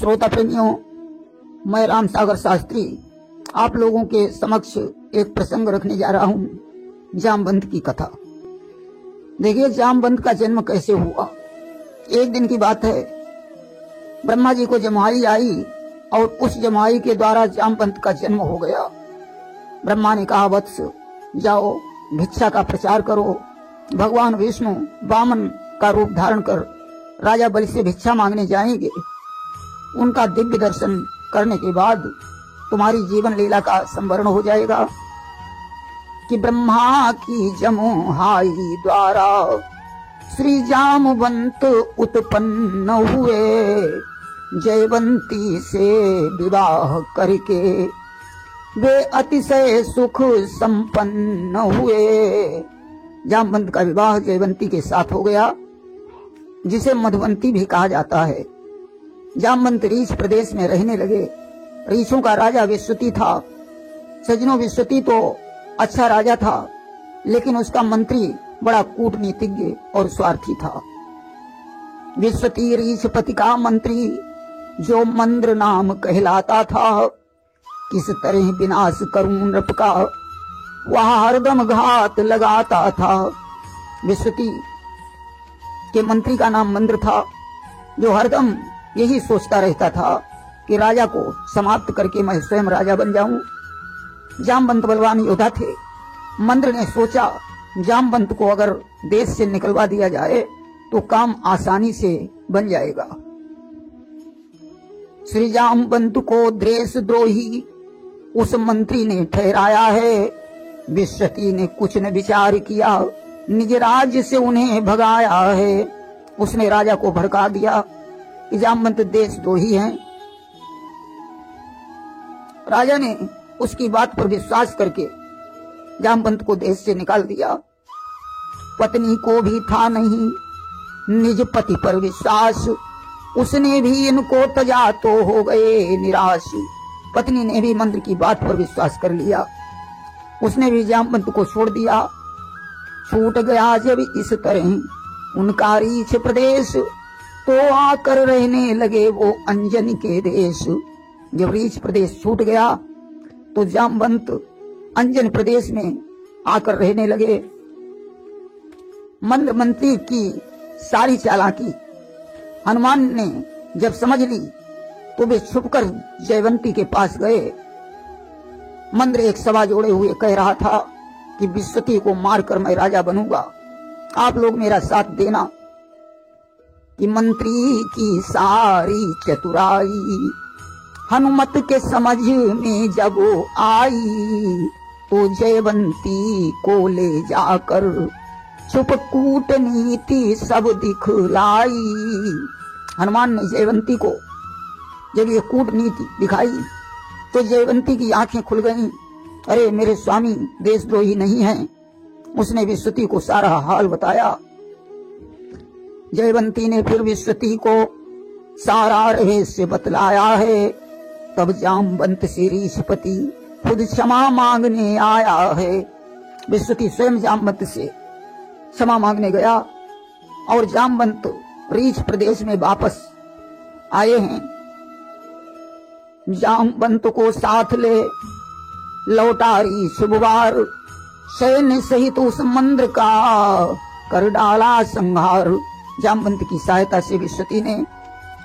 श्रोता प्रेमियों, मैं राम सागर शास्त्री आप लोगों के समक्ष एक प्रसंग रखने जा रहा हूँ, जामवंत की कथा। देखिए, जामवंत का जन्म कैसे हुआ। एक दिन की बात है, ब्रह्मा जी को जमाई आई और उस जमाई के द्वारा जामवंत का जन्म हो गया। ब्रह्मा ने कहा, वत्स जाओ भिक्षा का प्रचार करो। भगवान विष्णु वामन का रूप धारण कर राजा बलि से भिक्षा मांगने जाएंगे। उनका दिव्य दर्शन करने के बाद तुम्हारी जीवन लीला का संवरण हो जाएगा कि ब्रह्मा की जमुहाई द्वारा श्री जामवंत उत्पन्न हुए, जयवंती से विवाह करके वे अतिशय सुख संपन्न हुए। जामवंत का विवाह जयवंती के साथ हो गया, जिसे मधुवंती भी कहा जाता है। जामवंत रीछ प्रदेश में रहने लगे। रीछों का राजा विश्वती था। सजनों, विश्वती तो अच्छा राजा था, लेकिन उसका मंत्री बड़ा कूटनीतिज्ञ और स्वार्थी था। विश्वती रीछपति का मंत्री, जो मंद्र नाम कहलाता था, किस तरह विनाश करूं नृप का वह हरदम घात लगाता था। विश्वती के मंत्री का नाम मंद्र था, जो हरदम यही सोचता रहता था कि राजा को समाप्त करके मैं स्वयं राजा बन जाऊं। जामवंत बलवान योद्धा थे। मंद्र ने सोचा, जामवंत को अगर देश से निकलवा दिया जाए तो काम आसानी से बन जाएगा। श्री जामवंत को देशद्रोही उस मंत्री ने ठहराया है। विश्वती ने कुछ न विचार किया, निज राज्य से उन्हें भगाया है। उसने राजा को भड़का दिया कि जामवंत देशद्रोही हैं। राजा ने उसकी बात पर विश्वास करके जामवंत को देश से निकाल दिया। पत्नी को भी था नहीं निज पति पर विश्वास, उसने भी इनको तजा तो हो गए निराश। पत्नी ने भी मंत्र की बात पर विश्वास कर लिया, उसने भी जामवंत को छोड़ दिया। छूट गया जब इस तरह उनका रीछ प्रदेश, तो आकर रहने लगे वो अंजनी के देश। जब रीछ प्रदेश छूट गया तो जामवंत अंजन प्रदेश में आकर रहने लगे। मंत्र मंत्री की सारी चालाकी हनुमान ने जब समझ ली तो वे छुपकर जयवंती के पास गए। मंत्र एक सभा जोड़े हुए कह रहा था कि विश्वती को मारकर मैं राजा बनूंगा, आप लोग मेरा साथ देना। कि मंत्री की सारी चतुराई हनुमत के समझ में जब आई, तो जयवंती को ले जाकर छुप कूटनीति सब दिखलाई। हनुमान ने जयवंती को जब ये कूटनीति दिखाई तो जयवंती की आंखें खुल गईं। अरे, मेरे स्वामी देशद्रोही नहीं हैं। उसने विश्वती को सारा हाल बताया। जयवंती ने फिर विश्वती को सारा रहस्य बतलाया है। तब जामवंत से रीछपति खुद क्षमा मांगने आया है। विश्वती स्वयं जामवंत से क्षमा मांगने गया और जामवंत रीछ प्रदेश में वापस आए हैं। जामवंत को साथ ले लौटा रीछ बुवार, सैन्य सहित उस मंद्र का कर डाला संहार। जामवंत की सहायता से विश्वती ने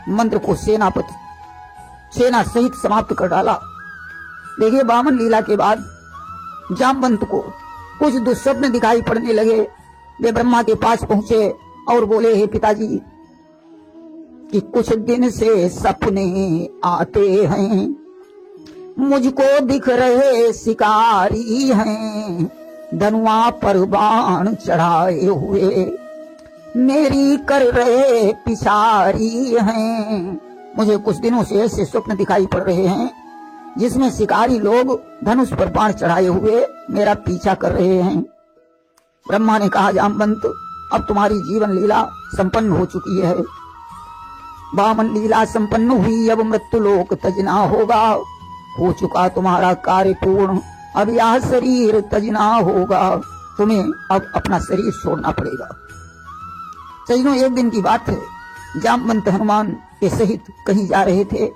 मंद्र को सेना सहित समाप्त कर डाला। देखिए, वामन लीला के बाद जामवंत को कुछ दुस्वप्न दिखाई पड़ने लगे। वे ब्रह्मा के पास पहुंचे और बोले, हे पिताजी, कि कुछ दिन से सपने आते हैं, मुझको दिख रहे शिकारी हैं, धनुआ पर बाण चढ़ाए हुए मेरी कर रहे पिछारी हैं। मुझे कुछ दिनों से ऐसे स्वप्न दिखाई पड़ रहे हैं जिसमें शिकारी लोग धनुष पर बाण चढ़ाए हुए मेरा पीछा कर रहे हैं। ब्रह्मा ने कहा, जामवंत, अब तुम्हारी जीवन लीला संपन्न हो चुकी है। वामन लीला संपन्न हुई, अब मृत्यु लोक तजना होगा। हो चुका तुम्हारा कार्य पूर्ण, अब यह शरीर तजना होगा। तुम्हें अब अपना शरीर छोड़ना पड़ेगा। सजनों, एक दिन की बात है, जामवंत हनुमान के सहित कहीं जा रहे थे।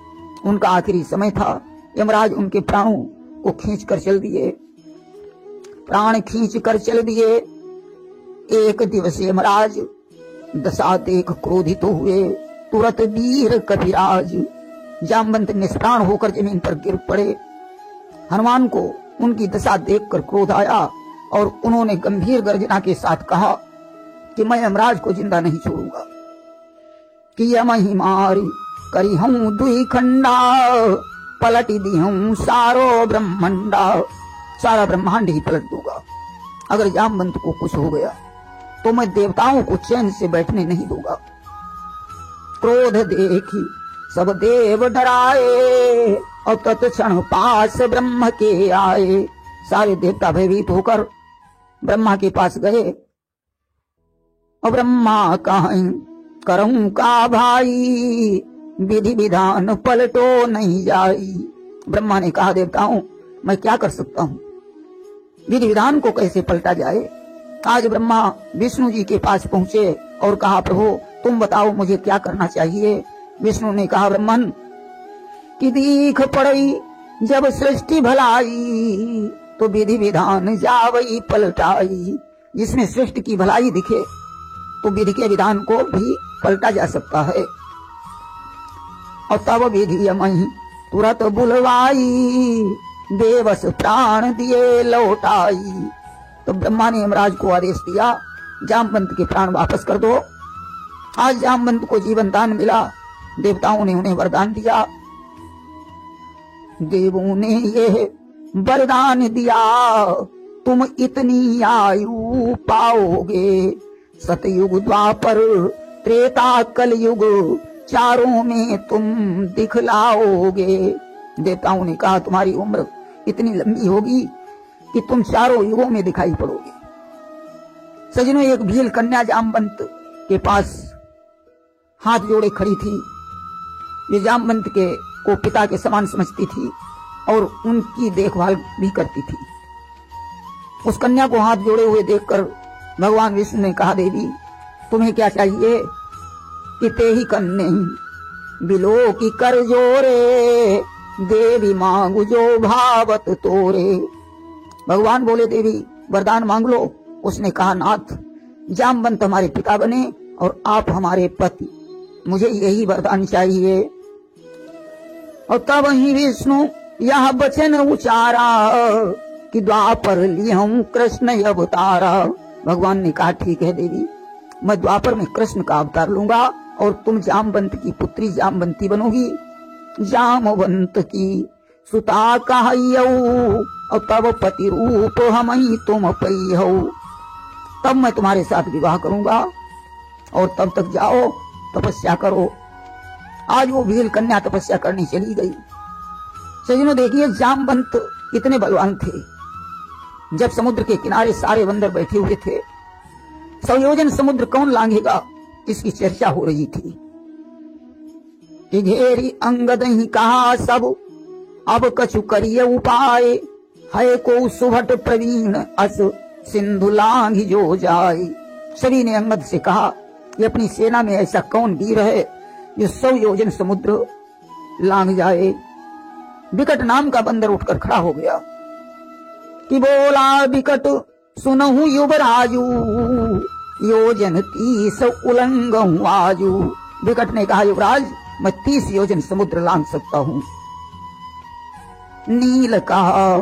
उनका आखिरी समय था। यमराज उनके प्राणों को खींच कर चल दिए। प्राण खींच कर चल दिए। एक दिवस यमराज दशा देख क्रोधित हुए। तुरंत वीर कपिराज जामवंत निष्प्राण होकर जमीन पर गिर पड़े। हनुमान को उनकी दशा देखकर क्रोध आया और उन्होंने गंभीर गर्जना के साथ कहा कि मैं यमराज को जिंदा नहीं छोड़ूंगा, कि यमहि मारी करी हूं दुई खंडा, पलट दी हूं सारो ब्रह्मंडा। सारा ब्रह्मांड ही पलट दूंगा। अगर जामवंत को कुछ हो गया तो मैं देवताओं को चैन से बैठने नहीं दूंगा। क्रोध देखी सब देव डराए और तत्क्षण पास ब्रह्म के आए। सारे देवता भयभीत होकर ब्रह्मा के पास गए और ब्रह्मा कहीं करऊं का भाई, विधि विधान पलटो नहीं जाई। ब्रह्मा ने कहा देवताओं मैं क्या कर सकता हूँ, विधि विधान को कैसे पलटा जाए। आज ब्रह्मा विष्णु जी के पास पहुंचे और कहा प्रभु तुम बताओ मुझे क्या करना चाहिए। विष्णु ने कहा ब्रह्मन कि दीख पड़ई जब सृष्टि भलाई, तो विधि विधान जावई पलटाई। जिसमें सृष्टि की भलाई दिखे तो विधि के विधान को भी पलटा जा सकता है। और तब विधि यमहि तुरंत बुलवाई, बेबस प्राण दिए लौटाई। तो ब्रह्मा ने यमराज को आदेश दिया जामवंत के प्राण वापस कर दो। आज जामवंत को जीवन दान मिला। देवताओं ने उन्हें वरदान दिया। देवों ने ये वरदान दिया तुम इतनी आयु पाओगे, सतयुग द्वापर त्रेता कलयुग चारों में तुम दिखलाओगे। देवताओं ने कहा तुम्हारी उम्र इतनी लंबी होगी कि तुम चारों युगों में दिखाई पड़ोगे। सजनों एक भील कन्या जामवंत के पास हाथ जोड़े खड़ी थी। ये जामवंत को पिता के समान समझती थी और उनकी देखभाल भी करती थी। उस कन्या को हाथ जोड़े हुए देखकर भगवान विष्णु ने कहा देवी तुम्हें क्या चाहिए, कि ते ही कन्ने बिलो की कर जोरे, देवी मांगू जो भावत तोरे। भगवान बोले देवी वरदान मांग लो। उसने कहा नाथ जामवंत हमारे पिता बने और आप हमारे पति, मुझे यही वरदान चाहिए। और तब ही विष्णु यह वचन उचारा कि द्वापर लिहूं कृष्ण अवतारा। भगवान ने कहा ठीक है देवी मैं द्वापर में कृष्ण का अवतार लूंगा और तुम जामवंत की पुत्री जामवंती बनोगी। जामवंत की सुता कहयऊ और तब पति रूप हम ही तुम पइहौ। तब मैं तुम्हारे साथ विवाह करूंगा और तब तक जाओ तपस्या करो। आज वो भील कन्या तपस्या करने चली गई। सजनों देखिए जामवंत इतने बलवान थे। जब समुद्र के किनारे सारे बंदर बैठे हुए थे, 100 योजन समुद्र कौन लांघेगा इसकी चर्चा हो रही थी कि घेरी अंगद ही कहा सब अब कछु करिए उपाय, है को सुभट प्रवीण अस सिंधु लांघ जो जाए। सभी ने अंगद से कहा कि अपनी सेना में ऐसा कौन वीर है जो 100 योजन समुद्र लांघ जाए। विकट नाम का बंदर उठकर खड़ा हो गया कि बोला विकट सुनहु युवराजू, योजन 30 उलंघऊ आजू। विकट ने कहा युवराज मैं 30 योजन समुद्र लांघ सकता हूँ। नील कहा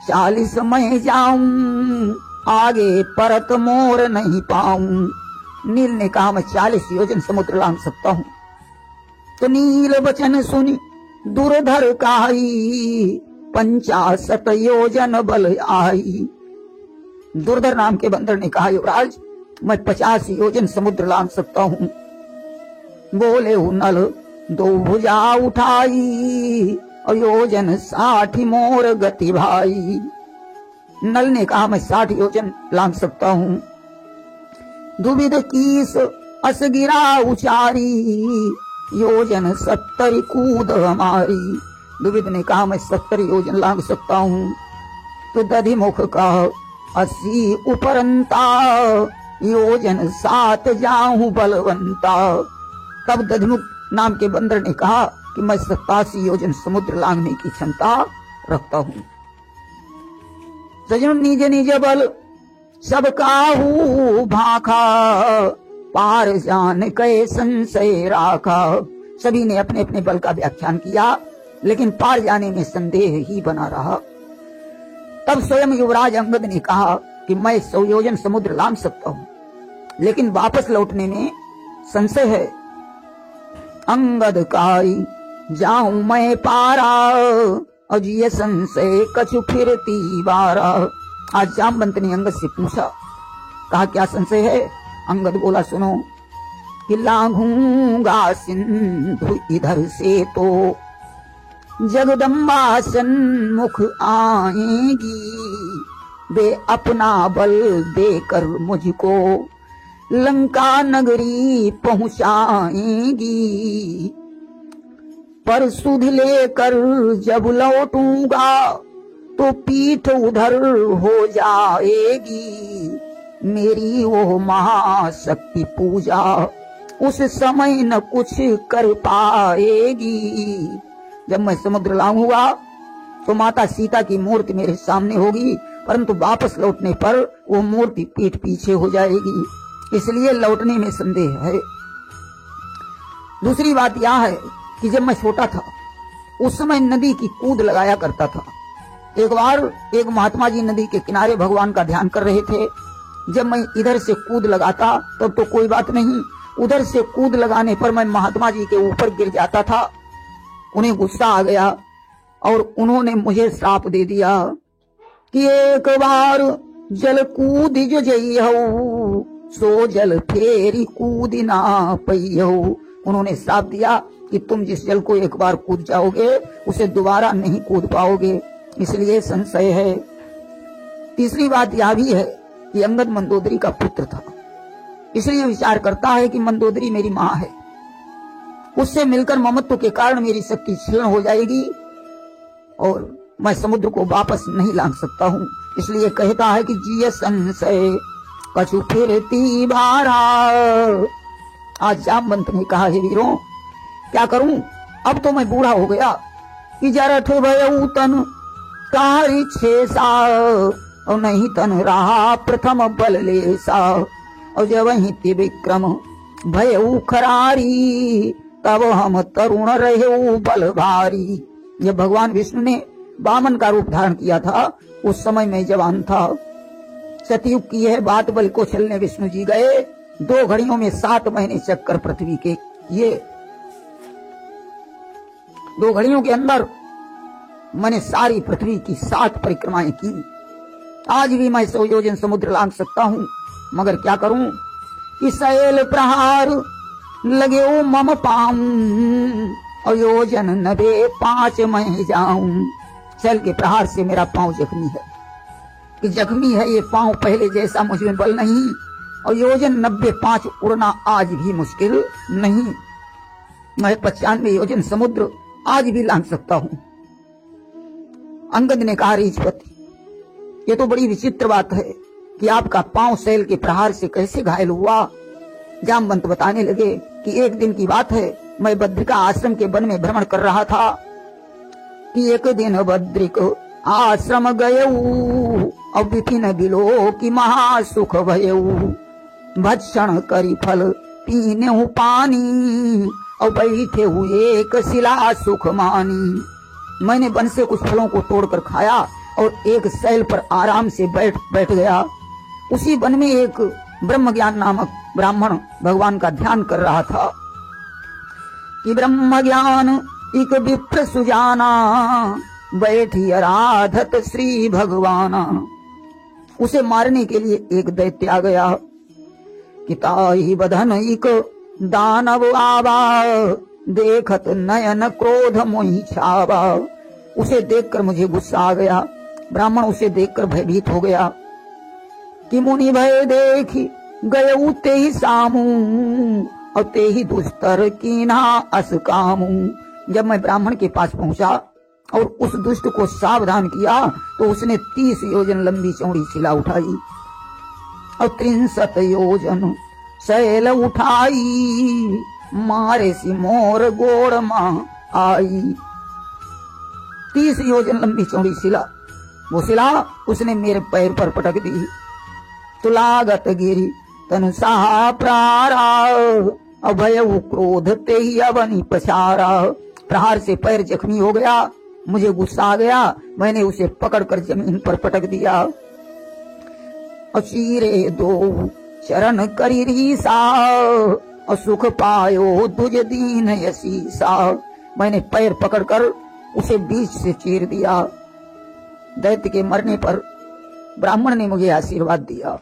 40 मैं जाऊं, आगे परत मोर नहीं पाऊं। नील ने कहा मैं 40 योजन समुद्र लांघ सकता हूँ। तो नील वचन सुनी दुर्धर काई, 50 योजन बल आई। दुर्धर नाम के बंदर ने कहा युवराज मैं 50 योजन समुद्र लांघ सकता हूँ। बोले नल 2 भुजा उठाई, और योजन 60 मोर गति भाई। नल ने कहा मैं 60 योजन लांघ सकता हूँ। दुविध कीस अस गिरा उचारी, योजन 70 कूद हमारी। दुविध ने कहा मैं 70 योजन लांघ सकता हूँ। तो दधिमुख का 80 उपरंता, योजन 7 जाऊं बलवंता। तब दधमुख नाम के बंदर ने कहा कि मैं 87 योजन समुद्र लांघने की क्षमता रखता हूं। सजन निज निज बल सब काहू भाखा, पार जान कै संशय राखा। सभी ने अपने अपने बल का व्याख्यान किया, लेकिन पार जाने में संदेह ही बना रहा। तब स्वयं युवराज अंगद ने कहा कि मैं 100 योजन समुद्र लांघ सकता हूं, लेकिन वापस लौटने में संशय है। अंगद कारी जाऊं मैं पारा, अजिय संशय कछु फिरती बारा। आज जामवंत ने अंगद से पूछा, कहा क्या संशय है? अंगद बोला, सुनो कि लांघूंगा सिंधु इधर से तो जगदम्बा सन्मुख आएगी, वे अपना बल देकर मुझको लंका नगरी पहुंचाएगी। पर सुध लेकर जब लौटूंगा तो पीठ उधर हो जाएगी, मेरी वो महाशक्ति पूजा उस समय न कुछ कर पाएगी। जब मैं समुद्र लांघूंगा तो माता सीता की मूर्ति मेरे सामने होगी, परंतु वापस लौटने पर वो मूर्ति पीठ पीछे हो जाएगी, इसलिए लौटने में संदेह है। दूसरी बात यह है कि जब मैं छोटा था उस समय नदी की कूद लगाया करता था। एक बार एक महात्मा जी नदी के किनारे भगवान का ध्यान कर रहे थे। जब मैं इधर से कूद लगाता तब तो कोई बात नहीं, उधर से कूद लगाने पर मैं महात्मा जी के ऊपर गिर जाता था। उन्हें गुस्सा आ गया और उन्होंने मुझे श्राप दे दिया कि एक बार जल कूद जो जइहु, सो जल फेरी कूद ना पइहु। उन्होंने श्राप दिया कि तुम जिस जल को एक बार कूद जाओगे उसे दोबारा नहीं कूद पाओगे, इसलिए संशय है। तीसरी बात यह भी है कि अंगद मंदोदरी का पुत्र था, इसलिए विचार करता है कि मंदोदरी मेरी माँ है, उससे मिलकर ममत्व के कारण मेरी शक्ति क्षीण हो जाएगी और मैं समुद्र को वापस नहीं लांघ सकता हूँ। इसलिए कहता है कि जिय संशय कछु फिरती बारा। आज जामवंत ने कहा, हे वीरों क्या करूं, अब तो मैं बूढ़ा हो गया कि जरठ भयऊ तन कारी छेसा, और नहीं तन रहा प्रथम बल लेसा। और जब वहीं त्रिविक्रम भयऊ खरारी, तब हम तरुण रहे बल भारी। जब भगवान विष्णु ने वामन का रूप धारण किया था उस समय मैं जवान था। सतयुग की यह बात बल को चलने विष्णु जी गए, 2 घड़ियों में 7 महीने चक्कर पृथ्वी के किए। 2 घड़ियों के अंदर मैंने सारी पृथ्वी की 7 परिक्रमाएं की। आज भी मैं 100 योजन समुद्र लांघ सकता हूँ, मगर क्या करूं कि शैल प्रहार लगे ओ मम पाऊं, और योजन नबे 5 मैं जाऊं। शैल के प्रहार से मेरा पांव जख्मी है, कि जख्मी है ये पांव, पहले जैसा मुझ में बल नहीं, और योजन 90 5 उड़ना आज भी मुश्किल नहीं। मैं 95 योजन समुद्र आज भी लांघ सकता हूं। अंगद ने कहा, रीछपति ये तो बड़ी विचित्र बात है कि आपका पांव शैल के प्रहार से कैसे घायल हुआ। जामवंत बताने लगे कि एक दिन की बात है, मैं बद्रिका आश्रम के वन में भ्रमण कर रहा था कि एक दिन बद्रिक आश्रम गयऊ, और विपिन बिलो की महासुख भयऊ। भक्षण करी फल पीने पानी, और बैठे हुए एक शिला सुख मानी। मैंने वन से कुछ फलों को तोड़कर खाया और एक शैल पर आराम से बैठ गया। उसी वन में एक ब्रह्म ज्ञान नामक ब्राह्मण भगवान का ध्यान कर रहा था कि ब्रह्म ज्ञान एक विप्र सुजाना, बैठी आराधत श्री भगवाना। उसे मारने के लिए एक दैत्य आ गया कि ताहि बधन एक दानव आवा, देखत नयन क्रोध मोहि छावा। उसे देखकर मुझे गुस्सा आ गया। ब्राह्मण उसे देखकर भयभीत हो गया कि मुनि भय देखी गए ते ही सामू, और ते ही दुस्तर कीना अस कामू। जब मैं ब्राह्मण के पास पहुंचा और उस दुष्ट को सावधान किया तो उसने 30 योजन लंबी चौड़ी शिला उठाई और 63 योजन शैल उठाई, मारे सी मोर गोड़ मां आई। 30 योजन लंबी चौड़ी शिला, वो शिला उसने मेरे पैर पर पटक दी। तुलागत गिरी तनु साहा प्रारा, अभय क्रोध ते ही अवनी पछारा। प्रहार से पैर जख्मी हो गया, मुझे गुस्सा आ गया, मैंने उसे पकड़कर जमीन पर पटक दिया। अचीरे दो चरण करी रीसा, सुख पायो तुझ दीन यसीसा। मैंने पैर पकड़कर उसे बीच से चीर दिया। दैत्य के मरने पर ब्राह्मण ने मुझे आशीर्वाद दिया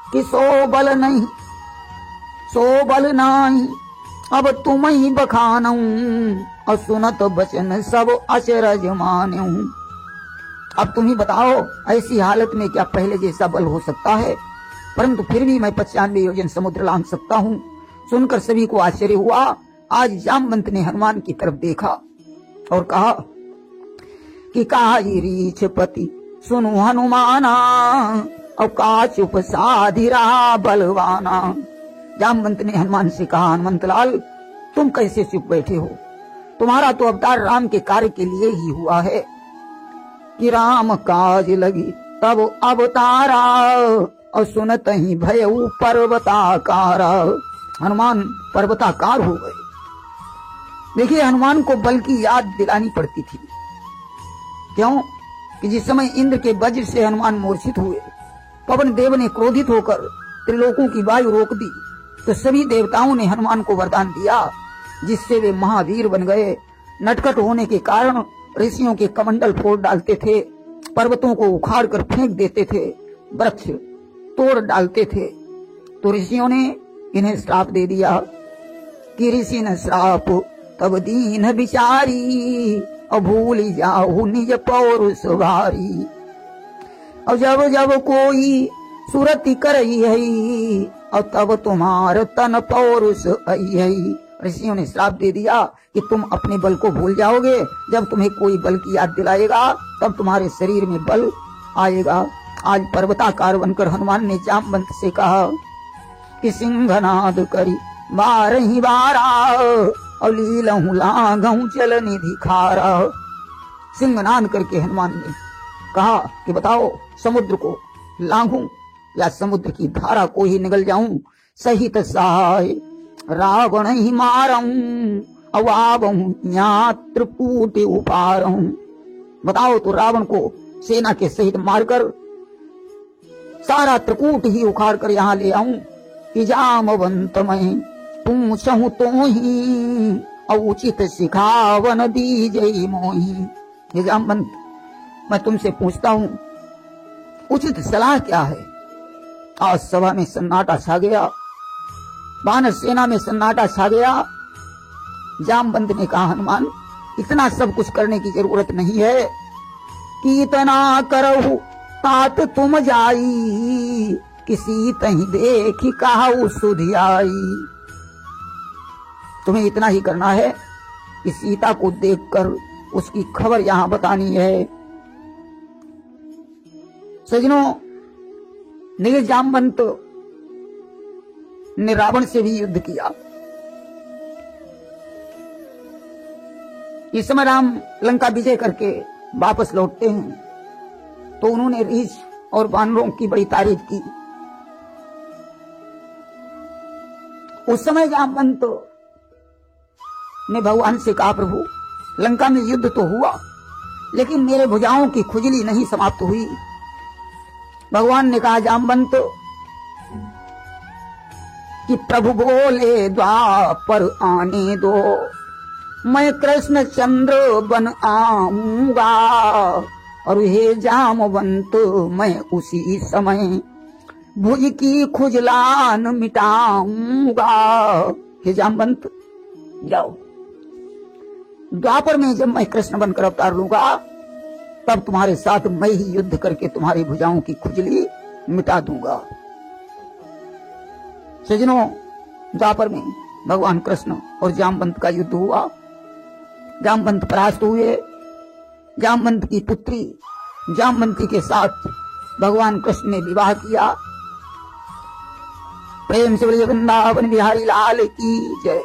कि सो बल नहीं सो बल नहीं, अब तुम ही बखानऊं, असुनत बचन सब अचरज मानऊं। अब तुम ही बताओ, ऐसी हालत में क्या पहले जैसा बल हो सकता है? परंतु फिर भी मैं 95 योजन समुद्र लांघ सकता हूँ। सुनकर सभी को आश्चर्य हुआ। आज जामवंत ने हनुमान की तरफ देखा और कहा कि काई रीछ पति सुनु हनुमाना, और का चुप साधि रहा बलवाना। जामवंत ने हनुमान से कहा, हनुमंत लाल तुम कैसे चुप बैठे हो? तुम्हारा तो अवतार राम के कार्य के लिए ही हुआ है कि राम काज लगी तब अवतारा, और सुनत ही भयउ पर्वताकारा। हनुमान पर्वताकार हो गए। देखिए, हनुमान को बल की याद दिलानी पड़ती थी। क्यों? कि जिस समय इंद्र के वज्र से हनुमान मूर्छित हुए, पवन देव ने क्रोधित होकर त्रिलोकों की वायु रोक दी, तो सभी देवताओं ने हनुमान को वरदान दिया, जिससे वे महावीर बन गए। नटखट होने के कारण ऋषियों के कमंडल फोड़ डालते थे, पर्वतों को उखाड़ कर फेंक देते थे, वृक्ष तोड़ डालते थे। तो ऋषियों ने इन्हें श्राप दे दिया कि ऋषि न श्राप तब दीन बिचारी, और भूल जाओ निज पौरुष भारी। और जब जब कोई सुरति करई है, और तब तुम्हार तन पौरुष आई है। ऋषियों ने श्राप दे दिया कि तुम अपने बल को भूल जाओगे, जब तुम्हें कोई बल की याद दिलाएगा तब तुम्हारे शरीर में बल आएगा। आज पर्वताकार बनकर हनुमान ने जामवंत से कहा कि सिंहनाद करी बारही बारा, और लीलहु लांघहु चल निधि खारा। सिंहनाद करके हनुमान ने कहा कि बताओ, समुद्र को लांघूं या समुद्र की धारा को ही निगल जाऊं? सहित सहाय रावण ही मारूं, अवाबहूं त्रिकूट उपारूं। बताओ तो रावण को सेना के सहित मारकर सारा त्रिकूट ही उखाड़ कर यहाँ ले आऊं कि जामवंत मैं पूछूं तो ही, और उचित सिखावन दीजई मोही। ये जामवंत, मैं तुमसे पूछता हूँ, उचित सलाह क्या है? आज सभा में सन्नाटा छा गया, वानर सेना में सन्नाटा छा गया। जामवंत ने कहा, हनुमान इतना सब कुछ करने की जरूरत नहीं है कि इतना करहु तात तुम जाई, किसी तही देखी काहू सुधि आई। तुम्हें इतना ही करना है कि सीता को देखकर उसकी खबर यहां बतानी है। सजनों, निज जामवंत ने रावण से भी युद्ध किया। इस समय राम लंका विजय करके वापस लौटते हैं तो उन्होंने रीछ और वानरों की बड़ी तारीफ की। उस समय जामवंत ने भगवान से कहा, प्रभु लंका में युद्ध तो हुआ, लेकिन मेरे भुजाओं की खुजली नहीं समाप्त हुई। भगवान ने कहा, जामवंत कि प्रभु बोले द्वापर आने दो, मैं कृष्ण चंद्र बन आऊंगा, और हे जामवंत मैं उसी समय भुज की खुजलान मिटाऊंगा। हे जामवंत जाओ, द्वापर में जब मैं कृष्ण बनकर अवतार लूंगा तब तुम्हारे साथ मैं ही युद्ध करके तुम्हारी भुजाओं की खुजली मिटा दूंगा। सजनों, द्वापर में भगवान कृष्ण और जामवंत का युद्ध हुआ। जामवंत परास्त हुए। जामवंत की पुत्री जामवंती के साथ भगवान कृष्ण ने विवाह किया। प्रेम से बोलिए वृंदावन बिहारी लाल की जय।